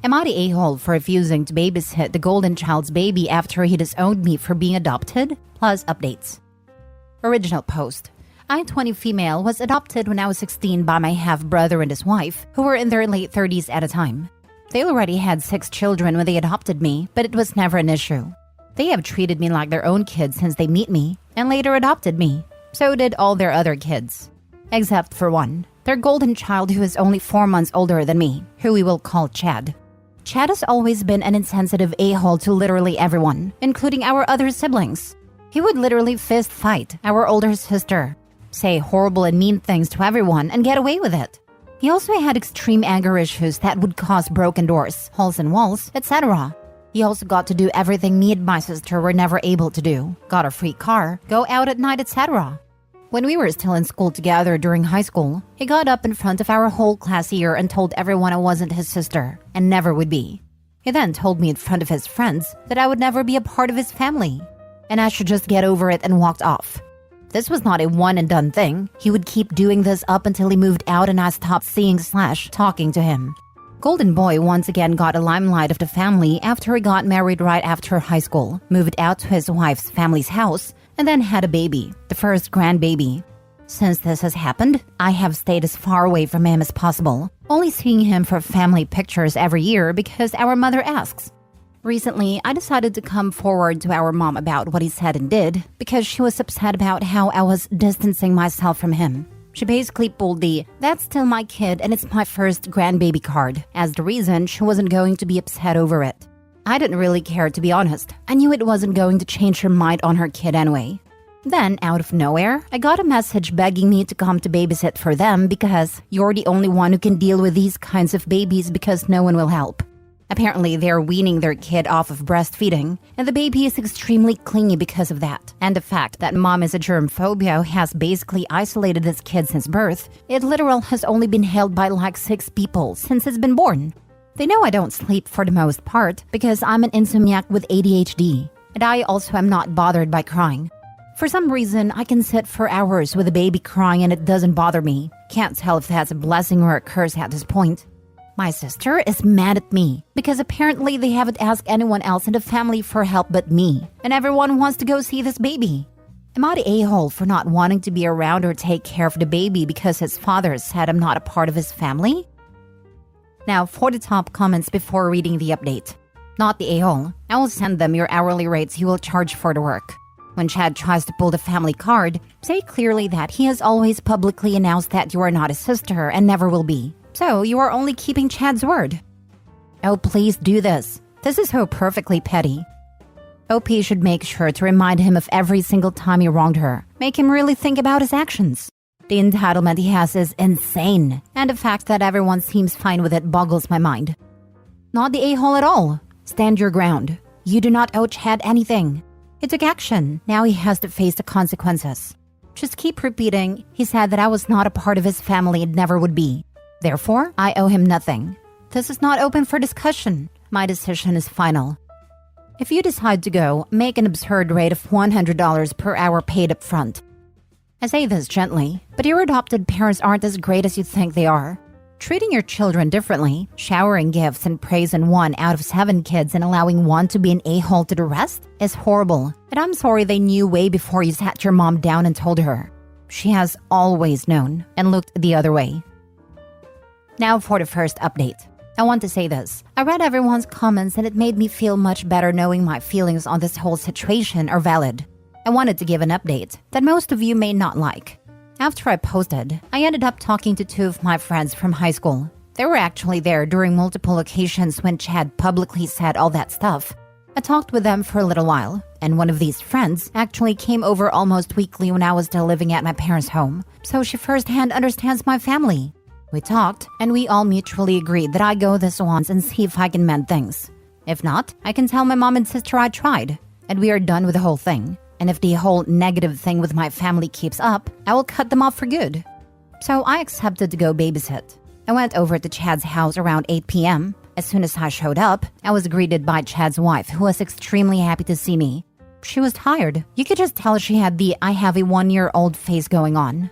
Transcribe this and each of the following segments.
Am I the a-hole for refusing to babysit the golden child's baby after he disowned me for being adopted? Plus updates. Original post. I, 20 female, was adopted when I was 16 by my half-brother and his wife, who were in their late 30s at a time. They already had 6 children when they adopted me, but it was never an issue. They have treated me like their own kids since they met me, and later adopted me. So did all their other kids. Except for one, their golden child who is only 4 months older than me, who we will call Chad. Chad has always been an insensitive a-hole to literally everyone, including our other siblings. He would literally fist fight our older sister, say horrible and mean things to everyone, and get away with it. He also had extreme anger issues that would cause broken doors, holes in walls, etc. He also got to do everything me and my sister were never able to do. Got a free car, go out at night, etc. When we were still in school together during high school, he got up in front of our whole class year and told everyone I wasn't his sister, and never would be. He then told me in front of his friends that I would never be a part of his family, and I should just get over it, and walked off. This was not a one-and-done thing. He would keep doing this up until he moved out and I stopped seeing/talking to him. Golden Boy once again got a limelight of the family after he got married right after high school, moved out to his wife's family's house, and then had a baby, the first grandbaby. Since this has happened, I have stayed as far away from him as possible, only seeing him for family pictures every year because our mother asks. Recently, I decided to come forward to our mom about what he said and did because she was upset about how I was distancing myself from him. She basically pulled the "that's still my kid and it's my first grandbaby" card as the reason she wasn't going to be upset over it. I didn't really care, to be honest. I knew it wasn't going to change her mind on her kid anyway. Then, out of nowhere, I got a message begging me to come to babysit for them because you're the only one who can deal with these kinds of babies because no one will help. Apparently, they're weaning their kid off of breastfeeding, and the baby is extremely clingy because of that. And the fact that mom is a germophobia who has basically isolated this kid since birth, it literal has only been held by like 6 people since it's been born. They know I don't sleep for the most part because I'm an insomniac with ADHD, and I also am not bothered by crying. For some reason, I can sit for hours with a baby crying and it doesn't bother me. Can't tell if that's a blessing or a curse at this point. My sister is mad at me because apparently they haven't asked anyone else in the family for help but me, and everyone wants to go see this baby. Am I the a-hole for not wanting to be around or take care of the baby because his father said I'm not a part of his family? Now, for the top comments before reading the update. Not the a-hole. I will send them your hourly rates you will charge for the work. When Chad tries to pull the family card, say clearly that he has always publicly announced that you are not his sister and never will be. So you are only keeping Chad's word. Oh, please do this. This is so perfectly petty. OP should make sure to remind him of every single time he wronged her. Make him really think about his actions. The entitlement he has is insane, and the fact that everyone seems fine with it boggles my mind. Not the a-hole at all. Stand your ground. You do not owe Chad anything. He took action. Now he has to face the consequences. Just keep repeating, he said that I was not a part of his family and never would be. Therefore, I owe him nothing. This is not open for discussion. My decision is final. If you decide to go, make an absurd rate of $100 per hour paid up front. I say this gently, but your adopted parents aren't as great as you think they are. Treating your children differently, showering gifts and praise in 1 out of 7 kids and allowing one to be an a-hole to the rest is horrible. And I'm sorry they knew way before you sat your mom down and told her. She has always known and looked the other way. Now for the first update. I want to say this. I read everyone's comments and it made me feel much better knowing my feelings on this whole situation are valid. I wanted to give an update that most of you may not like. After I posted, I ended up talking to 2 of my friends from high school. They were actually there during multiple occasions when Chad publicly said all that stuff. I talked with them for a little while, and one of these friends actually came over almost weekly when I was still living at my parents' home, so she firsthand understands my family. We talked, and we all mutually agreed that I go this once and see if I can mend things. If not, I can tell my mom and sister I tried, and we are done with the whole thing. And if the whole negative thing with my family keeps up, I will cut them off for good. So I accepted to go babysit. I went over to Chad's house around 8 p.m. As soon as I showed up, I was greeted by Chad's wife, who was extremely happy to see me. She was tired. You could just tell she had the "I have a 1-year-old" face going on.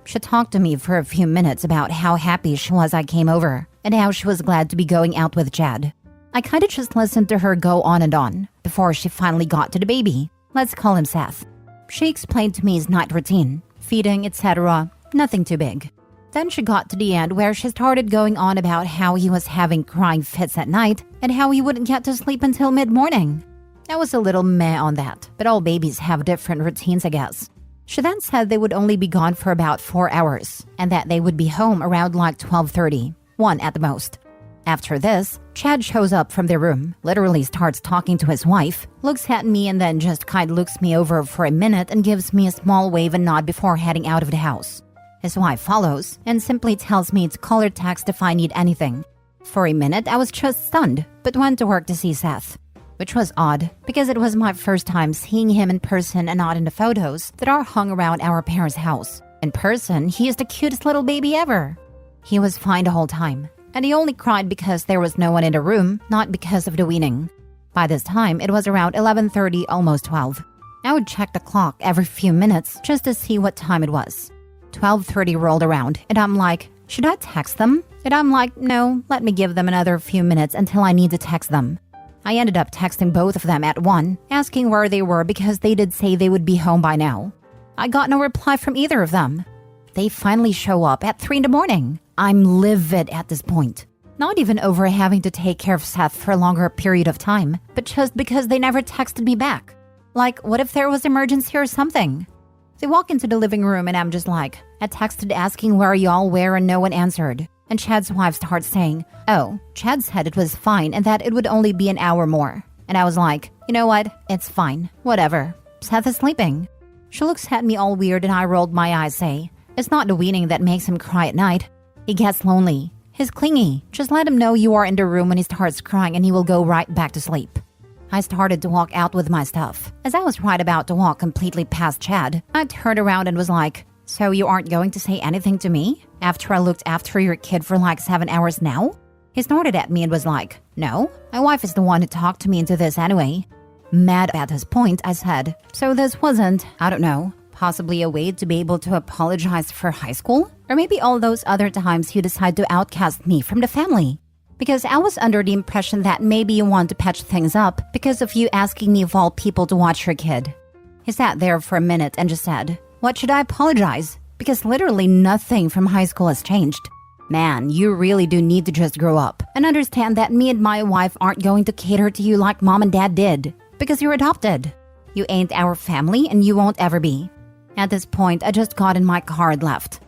She talked to me for a few minutes about how happy she was I came over and how she was glad to be going out with Chad. I kinda just listened to her go on and on before she finally got to the baby. Let's call him Seth. She explained to me his night routine, feeding, etc. Nothing too big. Then she got to the end where she started going on about how he was having crying fits at night and how he wouldn't get to sleep until mid-morning. I was a little meh on that, but all babies have different routines, I guess. She then said they would only be gone for about 4 hours and that they would be home around like 12:30, 1 at the most. After this, Chad shows up from their room, literally starts talking to his wife, looks at me and then just looks me over for a minute and gives me a small wave and nod before heading out of the house. His wife follows and simply tells me to call or text if I need anything. For a minute, I was just stunned, but went to work to see Seth. Which was odd, because it was my first time seeing him in person and not in the photos that are hung around our parents' house. In person, he is the cutest little baby ever. He was fine the whole time, and he only cried because there was no one in the room, not because of the weaning. By this time, it was around 11:30, almost 12. I would check the clock every few minutes just to see what time it was. 12:30 rolled around, and I'm like, should I text them? And I'm like, no, let me give them another few minutes until I need to text them. I ended up texting both of them at 1, asking where they were because they did say they would be home by now. I got no reply from either of them. They finally show up at 3 in the morning. I'm livid at this point. Not even over having to take care of Seth for a longer period of time, but just because they never texted me back. Like, what if there was emergency or something? They walk into the living room and I'm just like, I texted asking where y'all were and no one answered. And Chad's wife starts saying, oh, Chad said it was fine and that it would only be an hour more. And I was like, you know what? It's fine. Whatever. Seth is sleeping. She looks at me all weird and I rolled my eyes, say, it's not the weaning that makes him cry at night. He gets lonely. He's clingy. Just let him know you are in the room when he starts crying and he will go right back to sleep. I started to walk out with my stuff. As I was right about to walk completely past Chad, I turned around and was like, so you aren't going to say anything to me? After I looked after your kid for like 7 hours now? He snorted at me and was like, no, my wife is the one who talked to me into this anyway. Mad at his point, I said, so this wasn't, I don't know, possibly a way to be able to apologize for high school? Or maybe all those other times you decide to outcast me from the family? Because I was under the impression that maybe you want to patch things up because of you asking me of all people to watch your kid. He sat there for a minute and just said, what should I apologize? Because literally nothing from high school has changed. Man, you really do need to just grow up and understand that me and my wife aren't going to cater to you like mom and dad did. Because you're adopted. You ain't our family and you won't ever be. At this point, I just got in my car and left.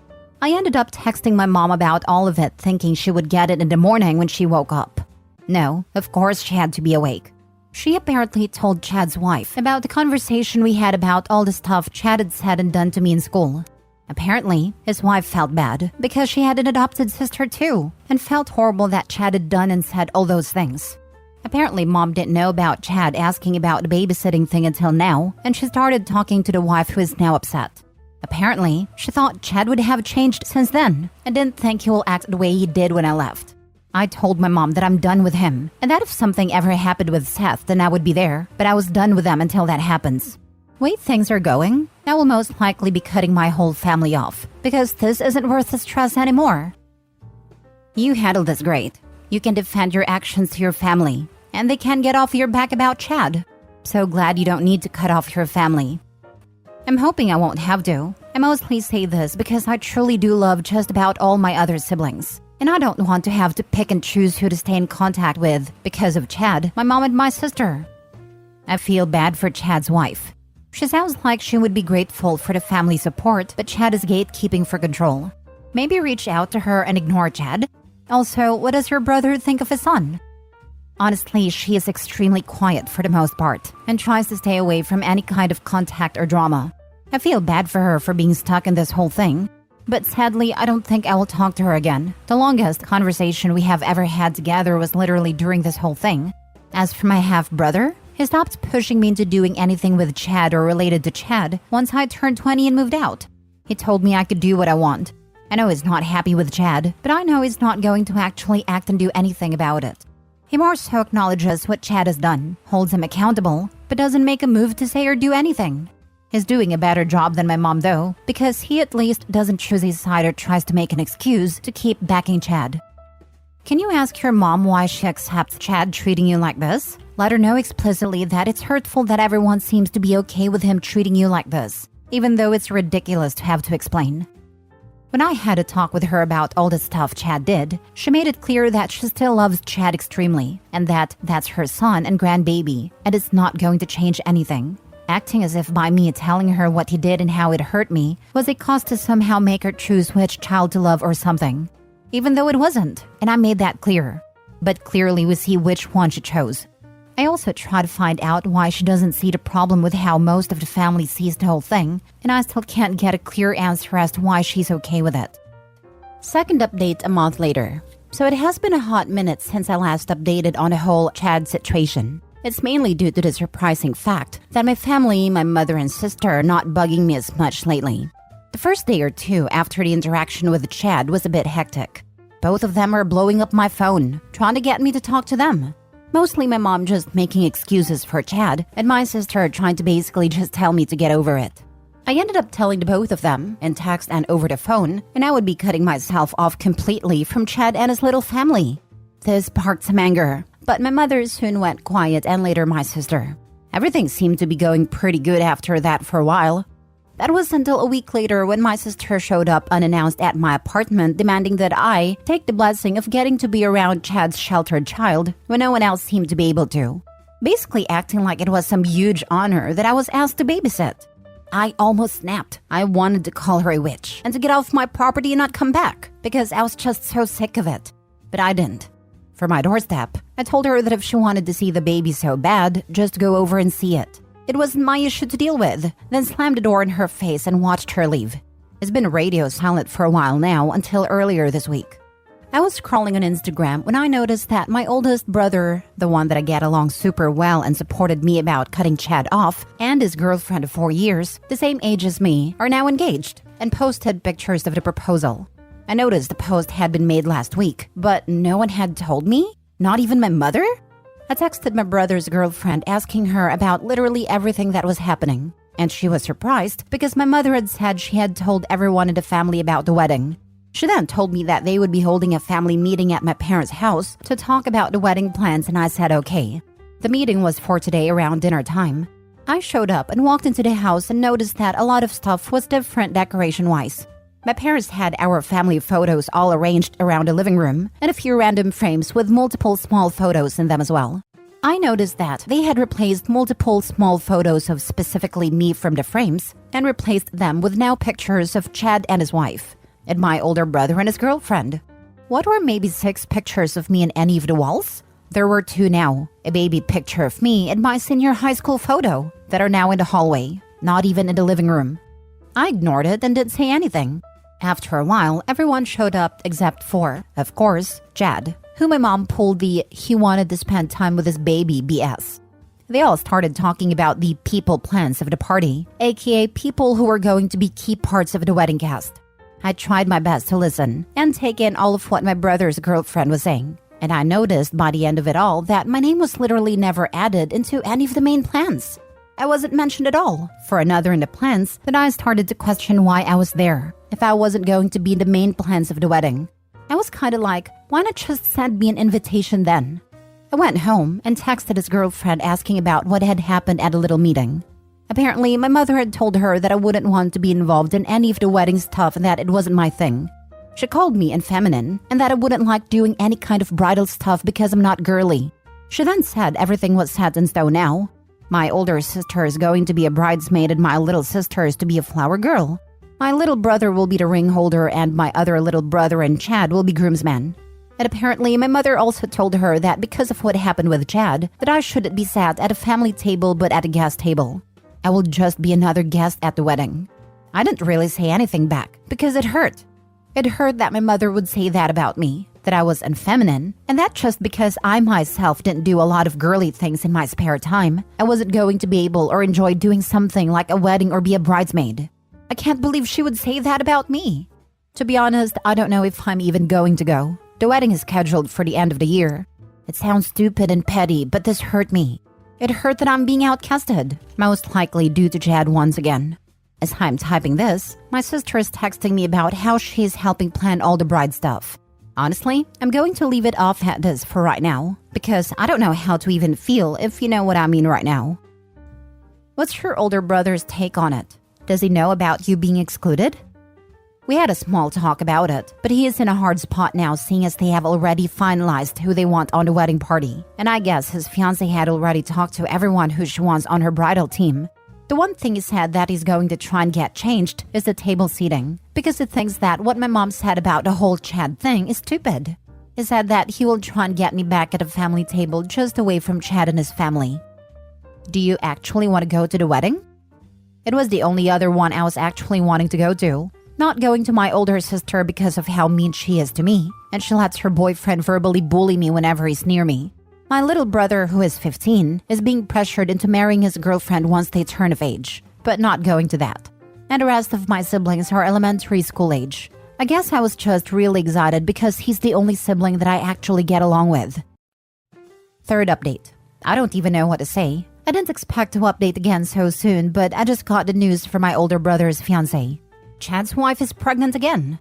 I ended up texting my mom about all of it, thinking she would get it in the morning when she woke up. No, of course she had to be awake. She apparently told Chad's wife about the conversation we had about all the stuff Chad had said and done to me in school. Apparently, his wife felt bad because she had an adopted sister too, and felt horrible that Chad had done and said all those things. Apparently, mom didn't know about Chad asking about the babysitting thing until now, and she started talking to the wife who is now upset. Apparently, she thought Chad would have changed since then and didn't think he will act the way he did when I left. I told my mom that I'm done with him and that if something ever happened with Seth, then I would be there, but I was done with them until that happens. Way things are going, I will most likely be cutting my whole family off because this isn't worth the stress anymore. You handled this great. You can defend your actions to your family and they can get off your back about Chad. So glad you don't need to cut off your family. I'm hoping I won't have to. I mostly say this because I truly do love just about all my other siblings. And I don't want to have to pick and choose who to stay in contact with because of Chad, my mom and my sister. I feel bad for Chad's wife. She sounds like she would be grateful for the family support, but Chad is gatekeeping for control. Maybe reach out to her and ignore Chad. Also, what does your brother think of his son? Honestly, she is extremely quiet for the most part and tries to stay away from any kind of contact or drama. I feel bad for her for being stuck in this whole thing. But sadly, I don't think I will talk to her again. The longest conversation we have ever had together was literally during this whole thing. As for my half-brother, he stopped pushing me into doing anything with Chad or related to Chad once I turned 20 and moved out. He told me I could do what I want. I know he's not happy with Chad, but I know he's not going to actually act and do anything about it. He more so acknowledges what Chad has done, holds him accountable, but doesn't make a move to say or do anything. He's doing a better job than my mom though, because he at least doesn't choose his side or tries to make an excuse to keep backing Chad. Can you ask your mom why she accepts Chad treating you like this? Let her know explicitly that it's hurtful that everyone seems to be okay with him treating you like this, even though it's ridiculous to have to explain. When I had a talk with her about all the stuff Chad did, she made it clear that she still loves Chad extremely, and that that's her son and grandbaby, and it's not going to change anything. Acting as if by me telling her what he did and how it hurt me was a cause to somehow make her choose which child to love or something. Even though it wasn't, and I made that clear. But clearly we see which one she chose. I also try to find out why she doesn't see the problem with how most of the family sees the whole thing, and I still can't get a clear answer as to why she's okay with it. Second update a month later. So it has been a hot minute since I last updated on the whole Chad situation. It's mainly due to the surprising fact that my family, my mother and sister, are not bugging me as much lately. The first day or two after the interaction with Chad was a bit hectic. Both of them are blowing up my phone, trying to get me to talk to them. Mostly my mom just making excuses for Chad, and my sister trying to basically just tell me to get over it. I ended up telling the both of them, in text and over the phone, and I would be cutting myself off completely from Chad and his little family. This sparked some anger, but my mother soon went quiet and later my sister. Everything seemed to be going pretty good after that for a while. That was until a week later when my sister showed up unannounced at my apartment demanding that I take the blessing of getting to be around Chad's sheltered child when no one else seemed to be able to. Basically acting like it was some huge honor that I was asked to babysit. I almost snapped. I wanted to call her a witch and to get off my property and not come back because I was just so sick of it. But I didn't. For my doorstep, I told her that if she wanted to see the baby so bad, just go over and see it. It wasn't my issue to deal with, then slammed the door in her face and watched her leave. It's been radio silent for a while now until earlier this week. I was scrolling on Instagram when I noticed that my oldest brother, the one that I get along super well and supported me about cutting Chad off, and his girlfriend of 4 years, the same age as me, are now engaged, and posted pictures of the proposal. I noticed the post had been made last week, but no one had told me? Not even my mother? I texted my brother's girlfriend asking her about literally everything that was happening. And she was surprised because my mother had said she had told everyone in the family about the wedding. She then told me that they would be holding a family meeting at my parents' house to talk about the wedding plans, and I said okay. The meeting was for today around dinner time. I showed up and walked into the house and noticed that a lot of stuff was different decoration-wise. My parents had our family photos all arranged around the living room and a few random frames with multiple small photos in them as well. I noticed that they had replaced multiple small photos of specifically me from the frames and replaced them with now pictures of Chad and his wife, and my older brother and his girlfriend. What were maybe 6 pictures of me in any of the walls? There were 2 now, a baby picture of me and my senior high school photo that are now in the hallway, not even in the living room. I ignored it and didn't say anything. After a while, everyone showed up except for, of course, Chad, who my mom pulled the he wanted to spend time with his baby BS. They all started talking about the people plans of the party, aka people who were going to be key parts of the wedding cast. I tried my best to listen and take in all of what my brother's girlfriend was saying, and I noticed by the end of it all that my name was literally never added into any of the main plans. I wasn't mentioned at all. For another in the plans, that I started to question why I was there, if I wasn't going to be in the main plans of the wedding. I was kinda like, why not just send me an invitation then? I went home and texted his girlfriend asking about what had happened at a little meeting. Apparently, my mother had told her that I wouldn't want to be involved in any of the wedding stuff and that it wasn't my thing. She called me infeminine and that I wouldn't like doing any kind of bridal stuff because I'm not girly. She then said everything was set in stone now. My older sister is going to be a bridesmaid and my little sister is to be a flower girl. My little brother will be the ring holder and my other little brother and Chad will be groomsmen. And apparently my mother also told her that because of what happened with Chad, that I shouldn't be sat at a family table but at a guest table. I will just be another guest at the wedding. I didn't really say anything back because it hurt. It hurt that my mother would say that about me, that I was unfeminine, and that just because I myself didn't do a lot of girly things in my spare time, I wasn't going to be able or enjoy doing something like a wedding or be a bridesmaid. I can't believe she would say that about me. To be honest, I don't know if I'm even going to go. The wedding is scheduled for the end of the year. It sounds stupid and petty, but this hurt me. It hurt that I'm being outcasted, most likely due to Chad once again. As I'm typing this, my sister is texting me about how she's helping plan all the bride stuff. Honestly, I'm going to leave it off at this for right now, because I don't know how to even feel, if you know what I mean right now. What's your older brother's take on it? Does he know about you being excluded? We had a small talk about it, but he is in a hard spot now seeing as they have already finalized who they want on the wedding party. And I guess his fiancée had already talked to everyone who she wants on her bridal team. The one thing he said that he's going to try and get changed is the table seating, because he thinks that what my mom said about the whole Chad thing is stupid. He said that he will try and get me back at a family table just away from Chad and his family. Do you actually want to go to the wedding? It was the only other one I was actually wanting to go to. Not going to my older sister because of how mean she is to me, and she lets her boyfriend verbally bully me whenever he's near me. My little brother, who is 15, is being pressured into marrying his girlfriend once they turn of age, but not going to that. And the rest of my siblings are elementary school age. I guess I was just really excited because he's the only sibling that I actually get along with. Third update. I don't even know what to say. I didn't expect to update again so soon, but I just got the news from my older brother's fiancée. Chad's wife is pregnant again.